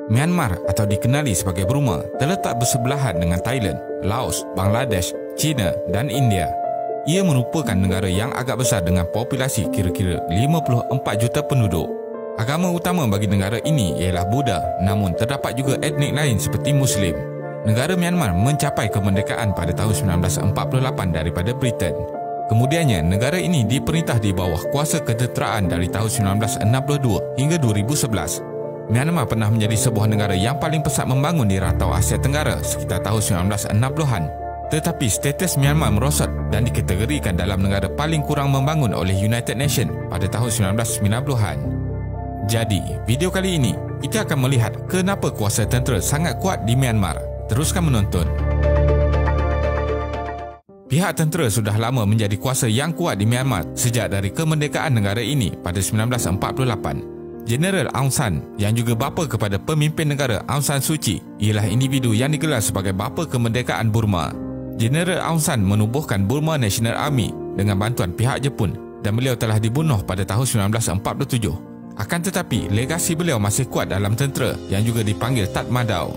Myanmar atau dikenali sebagai Burma terletak bersebelahan dengan Thailand, Laos, Bangladesh, China dan India. Ia merupakan negara yang agak besar dengan populasi kira-kira 54 juta penduduk. Agama utama bagi negara ini ialah Buddha, namun terdapat juga etnik lain seperti Muslim. Negara Myanmar mencapai kemerdekaan pada tahun 1948 daripada Britain. Kemudiannya, negara ini diperintah di bawah kuasa ketenteraan dari tahun 1962 hingga 2011. Myanmar pernah menjadi sebuah negara yang paling pesat membangun di Ratau Asia Tenggara sekitar tahun 1960-an. Tetapi status Myanmar merosot dan dikategorikan dalam negara paling kurang membangun oleh United Nations pada tahun 1990-an. Jadi, video kali ini, kita akan melihat kenapa kuasa tentera sangat kuat di Myanmar. Teruskan menonton. Pihak tentera sudah lama menjadi kuasa yang kuat di Myanmar sejak dari kemerdekaan negara ini pada 1948. Jeneral Aung San yang juga bapa kepada pemimpin negara Aung San Suu Kyi ialah individu yang digelar sebagai bapa kemerdekaan Burma. Jeneral Aung San menubuhkan Burma National Army dengan bantuan pihak Jepun dan beliau telah dibunuh pada tahun 1947. Akan tetapi, legasi beliau masih kuat dalam tentera yang juga dipanggil Tatmadaw.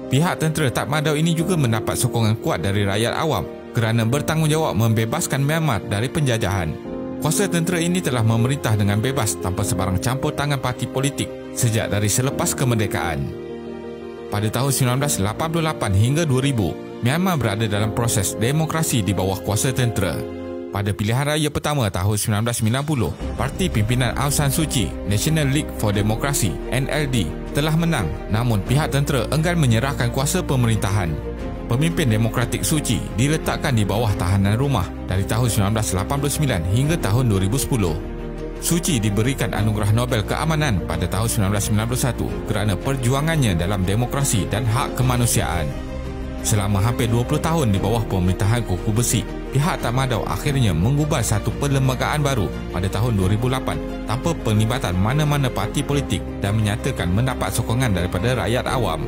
Pihak tentera Tatmadaw ini juga mendapat sokongan kuat dari rakyat awam kerana bertanggungjawab membebaskan Myanmar dari penjajahan. Kuasa tentera ini telah memerintah dengan bebas tanpa sebarang campur tangan parti politik sejak dari selepas kemerdekaan. Pada tahun 1988 hingga 2000, Myanmar berada dalam proses demokrasi di bawah kuasa tentera. Pada pilihan raya pertama tahun 1990, parti pimpinan Aung San Suu Kyi, National League for Democracy (NLD) telah menang, namun pihak tentera enggan menyerahkan kuasa pemerintahan. Pemimpin demokratik Suu Kyi diletakkan di bawah tahanan rumah dari tahun 1989 hingga tahun 2010. Suu Kyi diberikan anugerah Nobel Keamanan pada tahun 1991 kerana perjuangannya dalam demokrasi dan hak kemanusiaan. Selama hampir 20 tahun di bawah pemerintahan Kuku Besi, pihak Tatmadaw akhirnya mengubah satu perlembagaan baru pada tahun 2008 tanpa penglibatan mana-mana parti politik dan menyatakan mendapat sokongan daripada rakyat awam.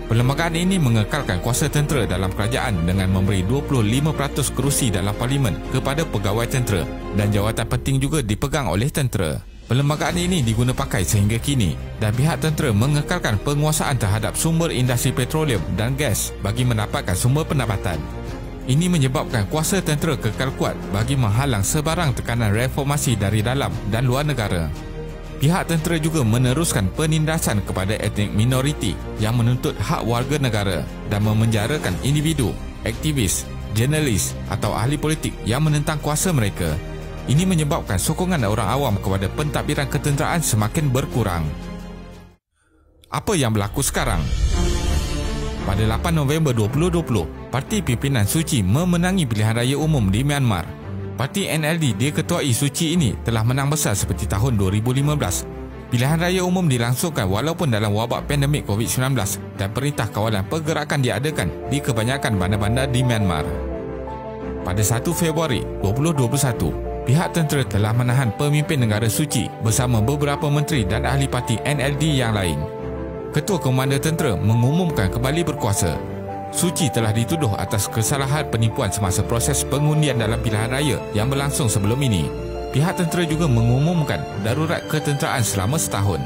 Perlembagaan ini mengekalkan kuasa tentera dalam kerajaan dengan memberi 25% kerusi dalam parlimen kepada pegawai tentera dan jawatan penting juga dipegang oleh tentera. Perlembagaan ini diguna pakai sehingga kini dan pihak tentera mengekalkan penguasaan terhadap sumber industri petroleum dan gas bagi mendapatkan sumber pendapatan. Ini menyebabkan kuasa tentera kekal kuat bagi menghalang sebarang tekanan reformasi dari dalam dan luar negara. Pihak tentera juga meneruskan penindasan kepada etnik minoriti yang menuntut hak warga negara dan memenjarakan individu, aktivis, jurnalis atau ahli politik yang menentang kuasa mereka. Ini menyebabkan sokongan orang awam kepada pentadbiran ketenteraan semakin berkurang. Apa yang berlaku sekarang? Pada 8 November 2020, parti pimpinan Suu Kyi memenangi pilihan raya umum di Myanmar. Parti NLD diketuai Suu Kyi ini telah menang besar seperti tahun 2015. Pilihan raya umum dilangsungkan walaupun dalam wabak pandemik COVID-19 dan perintah kawalan pergerakan diadakan di kebanyakan bandar-bandar di Myanmar. Pada 1 Februari 2021, pihak tentera telah menahan pemimpin negara Suu Kyi bersama beberapa menteri dan ahli parti NLD yang lain. Ketua Komander Tentera mengumumkan kembali berkuasa. Suu Kyi telah dituduh atas kesalahan penipuan semasa proses pengundian dalam pilihan raya yang berlangsung sebelum ini. Pihak tentera juga mengumumkan darurat ketenteraan selama setahun.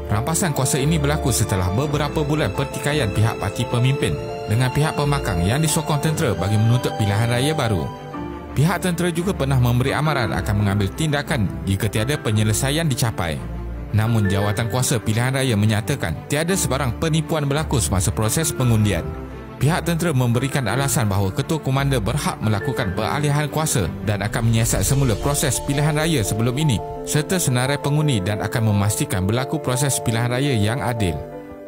Rampasan kuasa ini berlaku setelah beberapa bulan pertikaian pihak parti pemimpin dengan pihak pemakang yang disokong tentera bagi menuntut pilihan raya baru. Pihak tentera juga pernah memberi amaran akan mengambil tindakan jika tiada penyelesaian dicapai. Namun jawatan kuasa pilihan raya menyatakan tiada sebarang penipuan berlaku semasa proses pengundian. Pihak tentera memberikan alasan bahawa ketua komander berhak melakukan peralihan kuasa dan akan menyiasat semula proses pilihan raya sebelum ini serta senarai pengundi dan akan memastikan berlaku proses pilihan raya yang adil.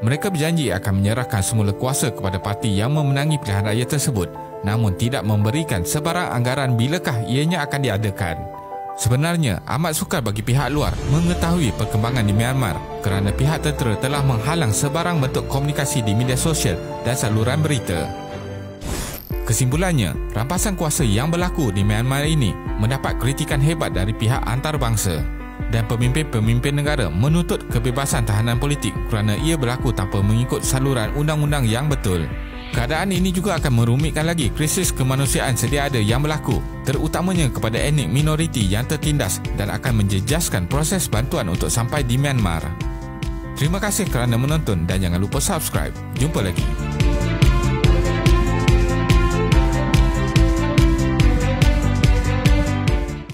Mereka berjanji akan menyerahkan semula kuasa kepada parti yang memenangi pilihan raya tersebut, namun tidak memberikan sebarang anggaran bilakah ianya akan diadakan. Sebenarnya, amat sukar bagi pihak luar mengetahui perkembangan di Myanmar kerana pihak tentera telah menghalang sebarang bentuk komunikasi di media sosial dan saluran berita. Kesimpulannya, rampasan kuasa yang berlaku di Myanmar ini mendapat kritikan hebat dari pihak antarabangsa dan pemimpin-pemimpin negara menuntut kebebasan tahanan politik kerana ia berlaku tanpa mengikut saluran undang-undang yang betul. Keadaan ini juga akan merumitkan lagi krisis kemanusiaan sedia ada yang berlaku, terutamanya kepada etnik minoriti yang tertindas dan akan menjejaskan proses bantuan untuk sampai di Myanmar. Terima kasih kerana menonton dan jangan lupa subscribe. Jumpa lagi.